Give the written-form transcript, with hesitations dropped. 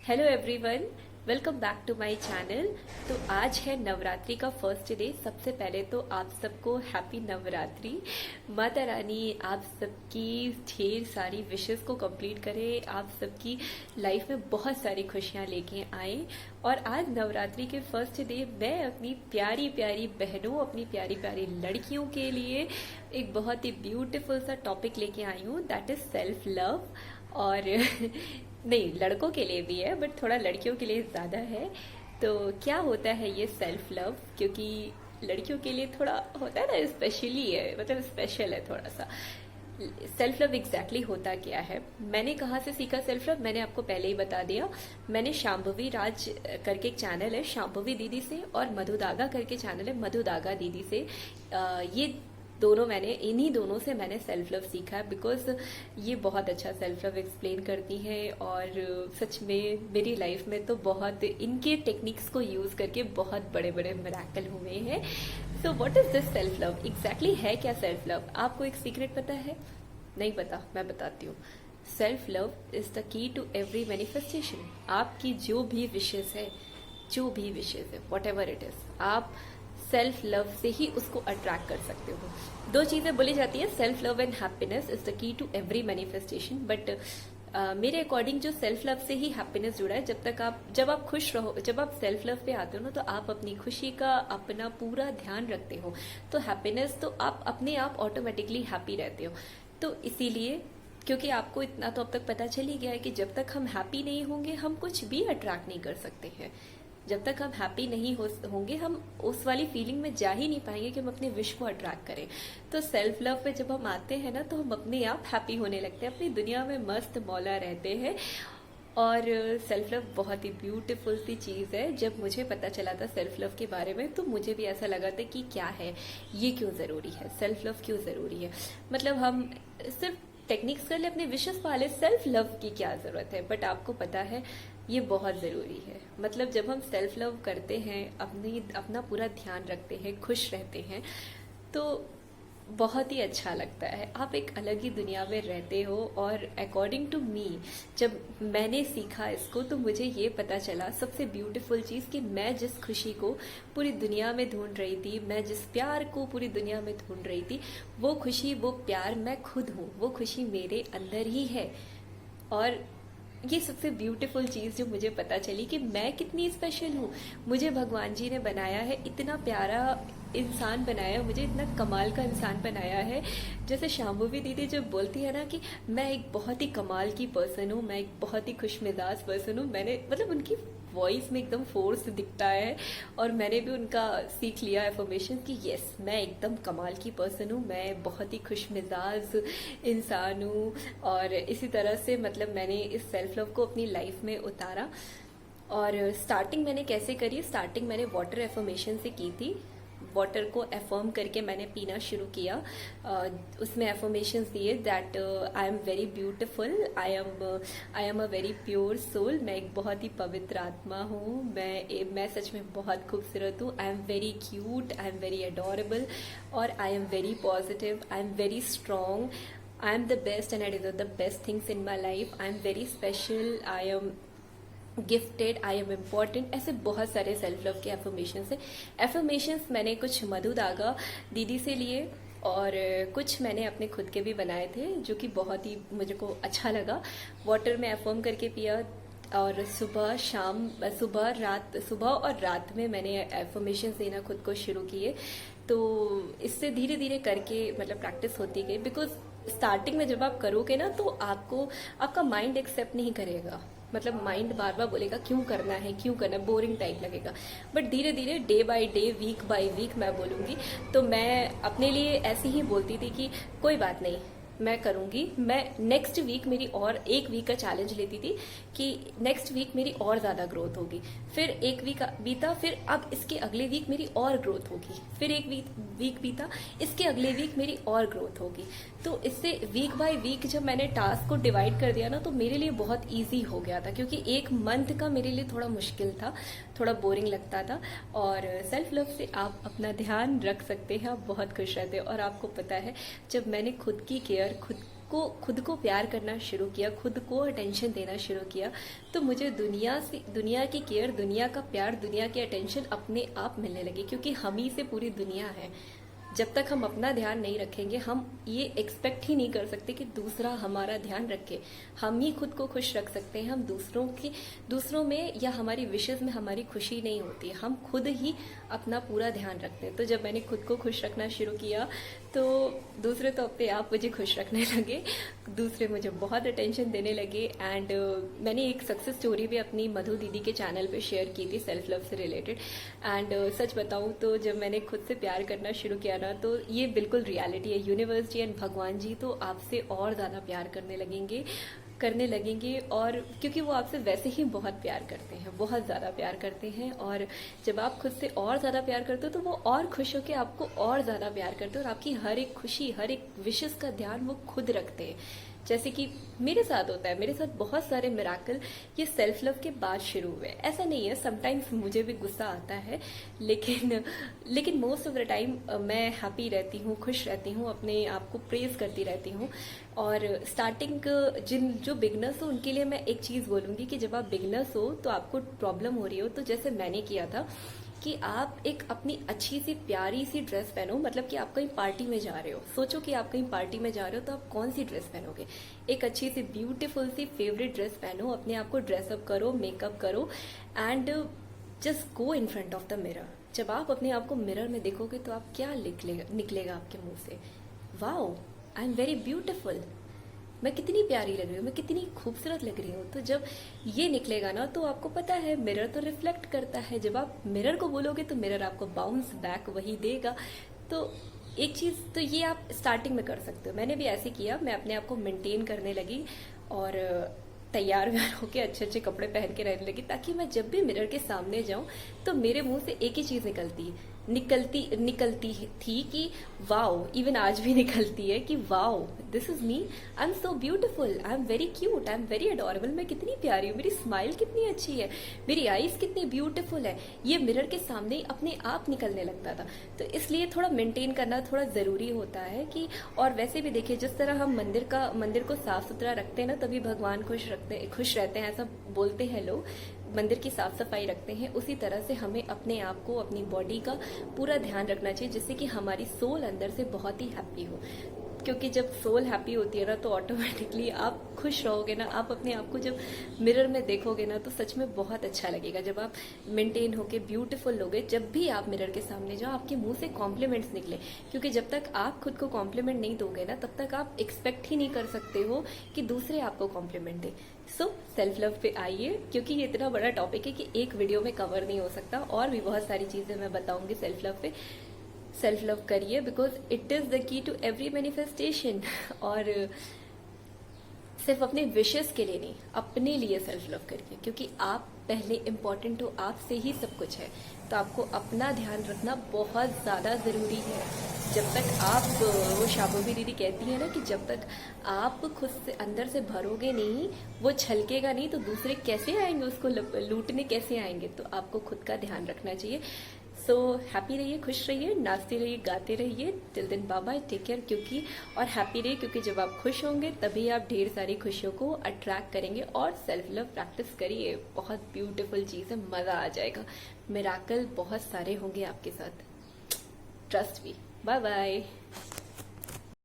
Hello everyone, welcome back to my channel. तो आज है नवरात्रि का फर्स्ट डे। सबसे पहले तो आप सबको हैप्पी नवरात्रि। माता रानी आप सबकी ढेर सारी विशेस को कंप्लीट करे, आप सबकी लाइफ में बहुत सारी खुशियां लेके आए। और आज नवरात्रि के फर्स्ट डे मैं अपनी प्यारी प्यारी बहनों, अपनी प्यारी प्यारी लड़कियों के लिए एक बहुत ही ब्यूटीफुल सा टॉपिक लेके आई हूँ, दैट इज सेल्फ लव। और नहीं, लड़कों के लिए भी है बट थोड़ा लड़कियों के लिए ज़्यादा है। तो क्या होता है ये सेल्फ लव, क्योंकि लड़कियों के लिए थोड़ा होता है ना, स्पेशली है, मतलब स्पेशल है थोड़ा सा। सेल्फ लव एग्जैक्टली होता क्या है, मैंने कहाँ से सीखा सेल्फ लव, मैंने आपको पहले ही बता दिया। मैंने शांभवी राज करके एक चैनल है शांभवी दीदी से, और मधु दागा करके चैनल है मधु दागा दीदी से। ये दोनों मैंने, इन्हीं दोनों से मैंने सेल्फ लव सीखा है, बिकॉज ये बहुत अच्छा सेल्फ लव एक्सप्लेन करती हैं। और सच में मेरी लाइफ में तो बहुत इनके टेक्निक्स को यूज करके बहुत बड़े बड़े मिरेकल हुए हैं। So what is this self love exactly, है क्या सेल्फ लव? आपको एक सीक्रेट पता है? नहीं पता? मैं बताती हूँ। Self love is the key to every manifestation. आपकी जो भी विशेष है, जो भी विशेष है, वॉट एवर इट इज, आप सेल्फ लव से ही उसको अट्रैक्ट कर सकते हो। दो चीजें बोली जाती है, self love and happiness is the key to every manifestation. But मेरे अकॉर्डिंग जो सेल्फ लव से ही हैप्पीनेस जुड़ा है। जब आप खुश रहो, जब आप सेल्फ लव पे आते हो ना, तो आप अपनी खुशी का अपना पूरा ध्यान रखते हो, तो हैप्पीनेस, तो आप अपने आप ऑटोमेटिकली हैप्पी रहते हो। तो इसीलिए, क्योंकि आपको इतना तो अब तक पता चल ही गया है कि जब तक हम हैप्पी नहीं होंगे हम कुछ भी अट्रैक्ट नहीं कर सकते हैं। जब तक हम हैप्पी नहीं होंगे हम उस वाली फीलिंग में जा ही नहीं पाएंगे कि हम अपने विश को अट्रैक्ट करें। तो सेल्फ लव पे जब हम आते हैं ना, तो हम अपने आप हैप्पी होने लगते हैं, अपनी दुनिया में मस्त मौला रहते हैं। और सेल्फ लव बहुत ही ब्यूटीफुल सी चीज़ है। जब मुझे पता चला था सेल्फ लव के बारे में, तो मुझे भी ऐसा लगा था कि क्या है ये, क्यों ज़रूरी है, सेल्फ लव क्यों ज़रूरी है। मतलब हम सिर्फ टेक्निक्स कर ले, अपने विशेष पाले, सेल्फ लव की क्या ज़रूरत है? बट आपको पता है ये बहुत ज़रूरी है। मतलब जब हम सेल्फ लव करते हैं, अपना पूरा ध्यान रखते हैं, खुश रहते हैं, तो बहुत ही अच्छा लगता है। आप एक अलग ही दुनिया में रहते हो। और अकॉर्डिंग टू मी, जब मैंने सीखा इसको, तो मुझे ये पता चला सबसे ब्यूटीफुल चीज़, कि मैं जिस खुशी को पूरी दुनिया में ढूंढ रही थी, मैं जिस प्यार को पूरी दुनिया में ढूंढ रही थी, वो खुशी, वो प्यार मैं खुद हूँ, वो खुशी मेरे अंदर ही है। और ये सबसे ब्यूटीफुल चीज़ जो मुझे पता चली, कि मैं कितनी स्पेशल हूँ। मुझे भगवान जी ने बनाया है, इतना प्यारा इंसान बनाया, मुझे इतना कमाल का इंसान बनाया है। जैसे शांभवी दीदी जब बोलती है ना कि मैं एक बहुत ही कमाल की पर्सन हूँ, मैं एक बहुत ही खुश मिजाज पर्सन हूँ, मैंने मतलब उनकी वॉइस में एकदम फोर्स दिखता है। और मैंने भी उनका सीख लिया एफर्मेशन कि यस, मैं एकदम कमाल की पर्सन हूँ, मैं बहुत ही खुश मिजाज इंसान हूँ। और इसी तरह से मतलब मैंने इस सेल्फ लव को अपनी लाइफ में उतारा। और स्टार्टिंग मैंने कैसे करी? स्टार्टिंग मैंने वाटर एफर्मेशन से की थी। वाटर को एफर्म करके मैंने पीना शुरू किया। उसमें एफर्मेशंस दिए that I am very beautiful, I am a very pure soul, मैं एक बहुत ही पवित्र आत्मा हूँ, मैं सच में बहुत खूबसूरत हूँ, I am very cute, I am very adorable, और I am very positive, I am very strong, I am the best and I deserve the best things in my life, I am very special, I am gifted, I am important. ऐसे बहुत सारे self love के affirmations है। Affirmations मैंने कुछ मधु दागा दीदी से लिए, और कुछ मैंने अपने खुद के भी बनाए थे, जो कि बहुत ही मुझे को अच्छा लगा। वाटर में एफर्म करके पिया, और सुबह शाम, सुबह और रात में मैंने एफर्मेशन देना खुद को शुरू किए। तो इससे धीरे धीरे करके मतलब प्रैक्टिस होती गई। बिकॉज स्टार्टिंग में जब आप करोगे ना, तो आपका माइंड एक्सेप्ट नहीं करेगा। मतलब माइंड बार बार बोलेगा क्यों करना है, क्यों करना है, बोरिंग टाइप लगेगा। बट धीरे धीरे, day by day, week by week मैं बोलूँगी, तो मैं अपने लिए ऐसे ही बोलती थी कि कोई बात नहीं, मैं करूँगी। मैं नेक्स्ट वीक मेरी और एक वीक का चैलेंज लेती थी कि नेक्स्ट वीक मेरी और ज़्यादा ग्रोथ होगी। फिर एक वीक बीता, फिर अब इसके अगले वीक मेरी और ग्रोथ होगी। फिर एक वीक बीता, इसके अगले वीक मेरी और ग्रोथ होगी। तो इससे वीक बाय वीक जब मैंने टास्क को डिवाइड कर दिया ना, तो मेरे लिए बहुत ईजी हो गया था। क्योंकि एक मंथ का मेरे लिए थोड़ा मुश्किल था, थोड़ा बोरिंग लगता था। और सेल्फ लव से आप अपना ध्यान रख सकते हैं, आप बहुत खुश रहते हैं। और आपको पता है, जब मैंने खुद की केयर को खुद को प्यार करना शुरू किया, खुद को अटेंशन देना शुरू किया, तो मुझे दुनिया की केयर, दुनिया का प्यार, दुनिया की अटेंशन अपने आप मिलने लगी, क्योंकि हम ही से पूरी दुनिया है। जब तक हम अपना ध्यान नहीं रखेंगे, हम ये एक्सपेक्ट ही नहीं कर सकते कि दूसरा हमारा ध्यान रखे। हम ही खुद को खुश रख सकते हैं। हम दूसरों में या हमारी विशेष में हमारी खुशी नहीं होती, हम खुद ही अपना पूरा ध्यान रखते हैं। तो जब मैंने खुद को खुश रखना शुरू किया तो दूसरे तो अपने आप मुझे खुश रखने लगे, दूसरे मुझे बहुत अटेंशन देने लगे। एंड मैंने एक सक्सेस स्टोरी भी अपनी मधु दीदी के चैनल पे शेयर की थी सेल्फ लव से रिलेटेड। एंड सच बताऊं तो जब मैंने खुद से प्यार करना शुरू किया ना, तो ये बिल्कुल रियलिटी है। यूनिवर्स जी एंड भगवान जी तो आपसे और ज्यादा प्यार करने लगेंगे, और क्योंकि वो आपसे वैसे ही बहुत प्यार करते हैं, बहुत ज्यादा प्यार करते हैं। और जब आप खुद से और ज्यादा प्यार करते हो तो वो और खुश होकर आपको और ज्यादा प्यार करते हो, और आपकी हर एक खुशी, हर एक विशेष का ध्यान वो खुद रखते हैं। जैसे कि मेरे साथ होता है, मेरे साथ बहुत सारे मिराकल ये सेल्फ लव के बाद शुरू हुए। ऐसा नहीं है, समटाइम्स मुझे भी गुस्सा आता है, लेकिन मोस्ट ऑफ द टाइम मैं हैप्पी रहती हूँ, खुश रहती हूँ, अपने आप को प्रेज करती रहती हूँ। और स्टार्टिंग जो बिगनर्स हो उनके लिए मैं एक चीज बोलूंगी कि जब आप बिगनर्स हो तो आपको प्रॉब्लम हो रही हो, तो जैसे मैंने किया था कि आप एक अपनी अच्छी सी प्यारी सी ड्रेस पहनो। मतलब कि आप कहीं पार्टी में जा रहे हो, सोचो कि आप कहीं पार्टी में जा रहे हो तो आप कौन सी ड्रेस पहनोगे? एक अच्छी सी ब्यूटीफुल सी फेवरेट ड्रेस पहनो, अपने आप को ड्रेसअप करो, मेकअप करो, and just go in front of the mirror. जब आप अपने आप को मिरर में देखोगे तो आप क्या निकलेगा आपके मुंह से? Wow, I am very beautiful, मैं कितनी प्यारी लग रही हूँ, मैं कितनी खूबसूरत लग रही हूँ। तो जब ये निकलेगा ना, तो आपको पता है मिरर तो रिफ्लेक्ट करता है। जब आप मिरर को बोलोगे तो मिरर आपको बाउंस बैक वही देगा। तो एक चीज तो ये आप स्टार्टिंग में कर सकते हो। मैंने भी ऐसे किया, मैं अपने आप को मेंटेन करने लगी और तैयार व्यार होके अच्छे अच्छे कपड़े पहन के रहने लगी, ताकि मैं जब भी मिरर के सामने जाऊं तो मेरे मुंह से एक ही चीज निकलती थी कि वाओ, इवन आज भी निकलती है कि wow, this is me, I am so beautiful, I am very cute, I am very adorable, मैं कितनी प्यारी हूँ, मेरी स्माइल कितनी अच्छी है, मेरी आईज कितनी ब्यूटिफुल है। ये मिरर के सामने ही अपने आप निकलने लगता था। तो इसलिए थोड़ा मेंटेन करना थोड़ा जरूरी होता है कि, और वैसे भी देखिए जिस तरह हम मंदिर को साफ सुथरा रखते हैं ना, तभी भगवान खुश रहते हैं, ऐसा बोलते हैं लोग। मंदिर की साफ सफाई रखते हैं, उसी तरह से हमें अपने आप को, अपनी बॉडी का पूरा ध्यान रखना चाहिए, जिससे कि हमारी सोल अंदर से बहुत ही हैप्पी हो। क्योंकि जब सोल हैप्पी होती है ना, तो ऑटोमेटिकली आप खुश रहोगे ना। आप अपने आप को जब मिरर में देखोगे ना, तो सच में बहुत अच्छा लगेगा। जब आप मेंटेन होके ब्यूटीफुल लोगे, जब भी आप मिरर के सामने जाओ, आपके मुंह से कॉम्प्लीमेंट्स निकले। क्योंकि जब तक आप खुद को कॉम्प्लीमेंट नहीं दोगे ना, तब तक आप एक्सपेक्ट ही नहीं कर सकते हो कि दूसरे आपको कॉम्प्लीमेंट दे। सो सेल्फ लव पे आइए, क्योंकि ये इतना बड़ा टॉपिक है कि एक वीडियो में कवर नहीं हो सकता, और भी बहुत सारी चीजें मैं बताऊंगी सेल्फ लव पे। सेल्फ लव करिए, because it is the key to every manifestation. और सिर्फ अपने विशेष के लिए नहीं, अपने लिए सेल्फ लव करिए, क्योंकि आप पहले इम्पोर्टेंट हो, आपसे ही सब कुछ है। तो आपको अपना ध्यान रखना बहुत ज्यादा जरूरी है। जब तक आप, वो शाबोबी दीदी कहती है ना कि जब तक आप खुद से अंदर से भरोगे नहीं, वो छलकेगा नहीं, तो दूसरे कैसे आएंगे, उसको लूटने कैसे आएंगे? तो आपको खुद का ध्यान रखना चाहिए। सो हैप्पी रहिए, खुश रहिए, नाचते रहिए, गाते रहिए। Till then bye bye, take care. क्योंकि और हैप्पी रहिए, क्योंकि जब आप खुश होंगे तभी आप ढेर सारी खुशियों को अट्रैक्ट करेंगे। और सेल्फ लव प्रैक्टिस करिए, बहुत ब्यूटीफुल चीज है, मजा आ जाएगा। मिराकल बहुत सारे होंगे आपके साथ, ट्रस्ट मी। Bye bye.